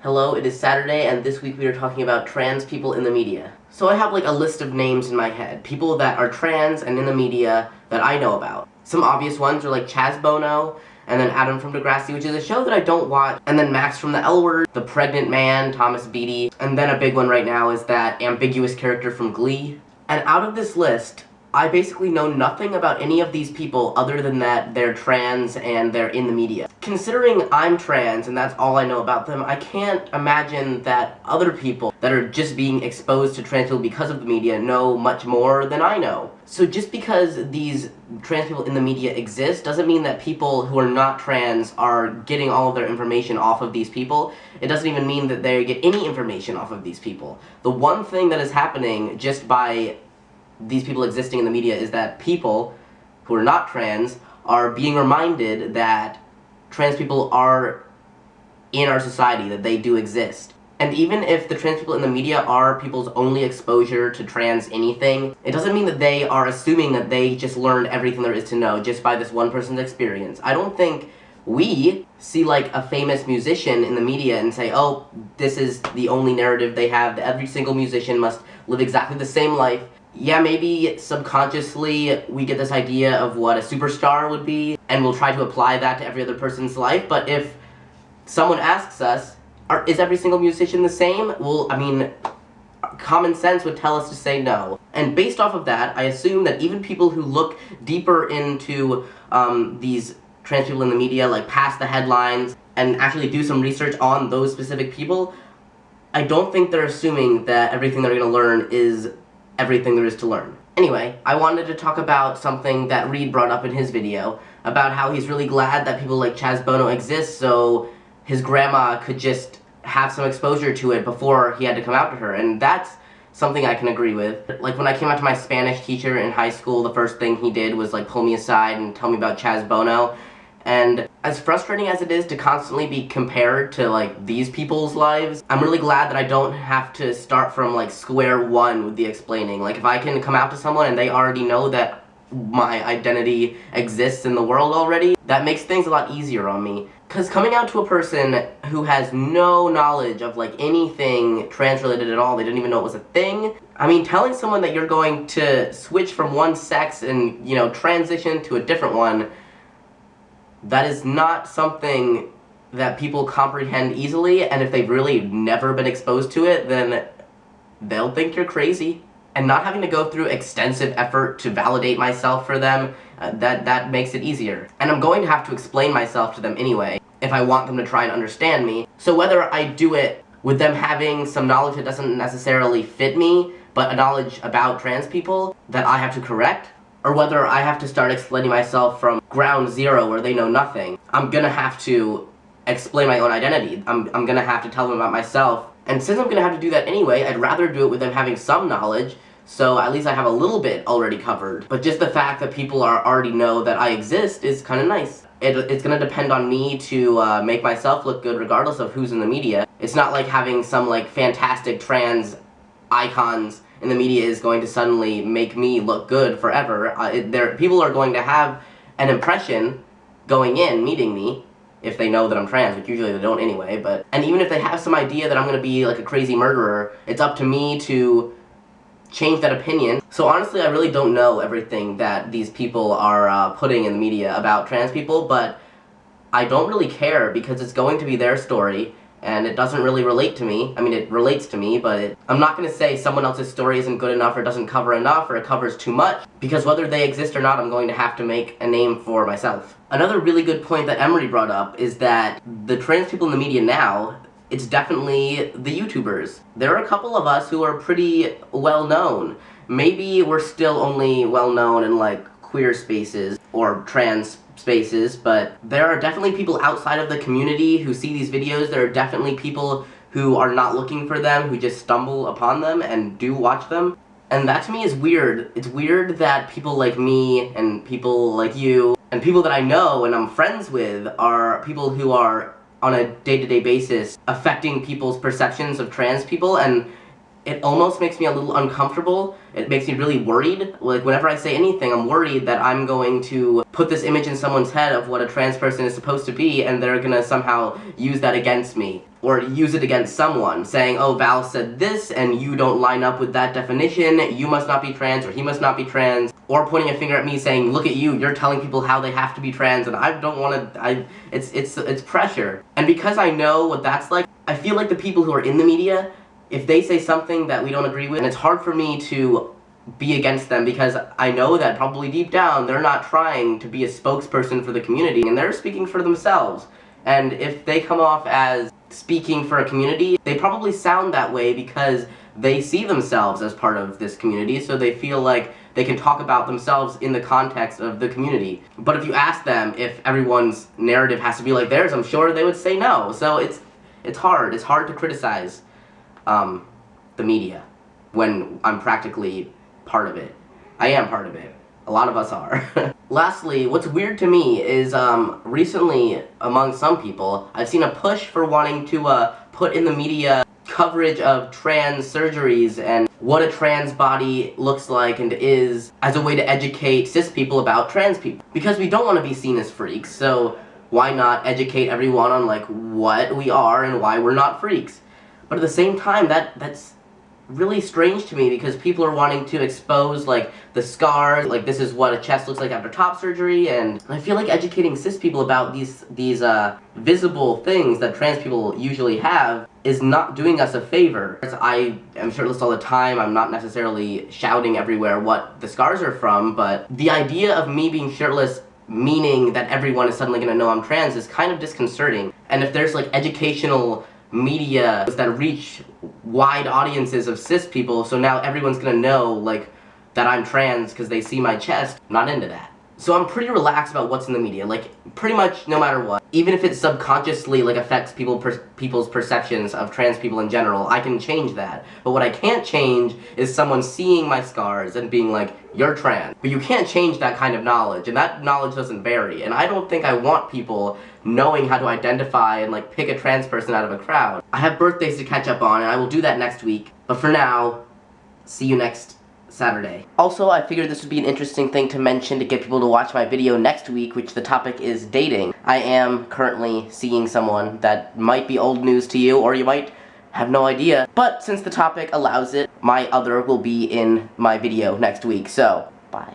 Hello, it is Saturday, and this week we are talking about trans people in the media. So I have like a list of names in my head. People that are trans and in the media that I know about. Some obvious ones are like Chaz Bono, and then Adam from Degrassi, which is a show that I don't watch, and then Max from The L Word, The Pregnant Man, Thomas Beatty, and then a big one right now is that ambiguous character from Glee. And out of this list, I basically know nothing about any of these people other than that they're trans and they're in the media. Considering I'm trans and that's all I know about them, I can't imagine that other people that are just being exposed to trans people because of the media know much more than I know. So just because these trans people in the media exist doesn't mean that people who are not trans are getting all of their information off of these people. It doesn't even mean that they get any information off of these people. The one thing that is happening just by these people existing in the media is that people who are not trans are being reminded that trans people are in our society, that they do exist. And even if the trans people in the media are people's only exposure to trans anything, it doesn't mean that they are assuming that they just learned everything there is to know just by this one person's experience. I don't think we see like a famous musician in the media and say, oh, this is the only narrative they have, that every single musician must live exactly the same life. Yeah, maybe subconsciously we get this idea of what a superstar would be, and we'll try to apply that to every other person's life, but if someone asks us, is every single musician the same? Well, I mean, common sense would tell us to say no. And based off of that, I assume that even people who look deeper into these trans people in the media, like past the headlines, and actually do some research on those specific people, I don't think they're assuming that everything they're going to learn is everything there is to learn. Anyway, I wanted to talk about something that Reed brought up in his video, about how he's really glad that people like Chaz Bono exist so his grandma could just have some exposure to it before he had to come out to her, and that's something I can agree with. Like when I came out to my Spanish teacher in high school, the first thing he did was like pull me aside and tell me about Chaz Bono, and as frustrating as it is to constantly be compared to like these people's lives, I'm really glad that I don't have to start from like square one with the explaining. Like if I can come out to someone and they already know that my identity exists in the world already, that makes things a lot easier on me. Because coming out to a person who has no knowledge of like anything trans related at all, they didn't even know it was a thing. I mean, telling someone that you're going to switch from one sex and, you know, transition to a different one, that is not something that people comprehend easily, and if they've really never been exposed to it, then they'll think you're crazy. And not having to go through extensive effort to validate myself for them, that makes it easier. And I'm going to have to explain myself to them anyway, if I want them to try and understand me. So whether I do it with them having some knowledge that doesn't necessarily fit me, but a knowledge about trans people that I have to correct, or whether I have to start explaining myself from ground zero where they know nothing, I'm gonna have to explain my own identity. I'm gonna have to tell them about myself. And since I'm gonna have to do that anyway, I'd rather do it with them having some knowledge, so at least I have a little bit already covered. But just the fact that people already know that I exist is kind of nice. It's gonna depend on me to make myself look good regardless of who's in the media. It's not like having some like fantastic trans icons in the media is going to suddenly make me look good forever. People are going to have an impression going in, meeting me, if they know that I'm trans, which usually they don't anyway, and even if they have some idea that I'm going to be like a crazy murderer, it's up to me to change that opinion. So honestly, I really don't know everything that these people are putting in the media about trans people, but I don't really care because it's going to be their story, and it doesn't really relate to me. I mean, it relates to me, but I'm not going to say someone else's story isn't good enough or doesn't cover enough or it covers too much, because whether they exist or not, I'm going to have to make a name for myself. Another really good point that Emery brought up is that the trans people in the media now, it's definitely the YouTubers. There are a couple of us who are pretty well known. Maybe we're still only well known in like queer spaces or trans spaces, but there are definitely people outside of the community who see these videos. There are definitely people who are not looking for them, who just stumble upon them and do watch them. And that to me is weird. It's weird that people like me and people like you and people that I know and I'm friends with are people who are on a day-to-day basis affecting people's perceptions of trans people, and it almost makes me a little uncomfortable. It makes me really worried. Like, whenever I say anything, I'm worried that I'm going to put this image in someone's head of what a trans person is supposed to be, and they're gonna somehow use that against me. or use it against someone, saying, oh, Val said this, and you don't line up with that definition, you must not be trans, or he must not be trans, or pointing a finger at me saying, look at you, you're telling people how they have to be trans, and I don't want to, it's pressure. And because I know what that's like, I feel like the people who are in the media, if they say something that we don't agree with, and it's hard for me to be against them because I know that probably deep down they're not trying to be a spokesperson for the community, and they're speaking for themselves. And if they come off as speaking for a community, they probably sound that way because they see themselves as part of this community, so they feel like they can talk about themselves in the context of the community. But if you ask them if everyone's narrative has to be like theirs, I'm sure they would say no. So it's hard. It's hard to criticize the media when I'm practically part of it. I am part of it. A lot of us are. Lastly, what's weird to me is recently, among some people, I've seen a push for wanting to put in the media coverage of trans surgeries and what a trans body looks like and is as a way to educate cis people about trans people. Because we don't want to be seen as freaks, so why not educate everyone on like what we are and why we're not freaks? But at the same time, that's really strange to me because people are wanting to expose like the scars, like this is what a chest looks like after top surgery, and I feel like educating cis people about these visible things that trans people usually have is not doing us a favor. I am shirtless all the time, I'm not necessarily shouting everywhere what the scars are from, but the idea of me being shirtless meaning that everyone is suddenly going to know I'm trans is kind of disconcerting. And if there's like educational media that reach wide audiences of cis people, so now everyone's gonna know like that I'm trans because they see my chest, I'm not into that. So I'm pretty relaxed about what's in the media, like pretty much no matter what. Even if it subconsciously like affects people's perceptions of trans people in general, I can change that. But what I can't change is someone seeing my scars and being like, you're trans. But you can't change that kind of knowledge, and that knowledge doesn't vary. And I don't think I want people knowing how to identify and like pick a trans person out of a crowd. I have birthdays to catch up on, and I will do that next week. But for now, see you next Saturday. Also, I figured this would be an interesting thing to mention to get people to watch my video next week, which the topic is dating. I am currently seeing someone that might be old news to you, or you might have no idea. But since the topic allows it, my other will be in my video next week, so bye.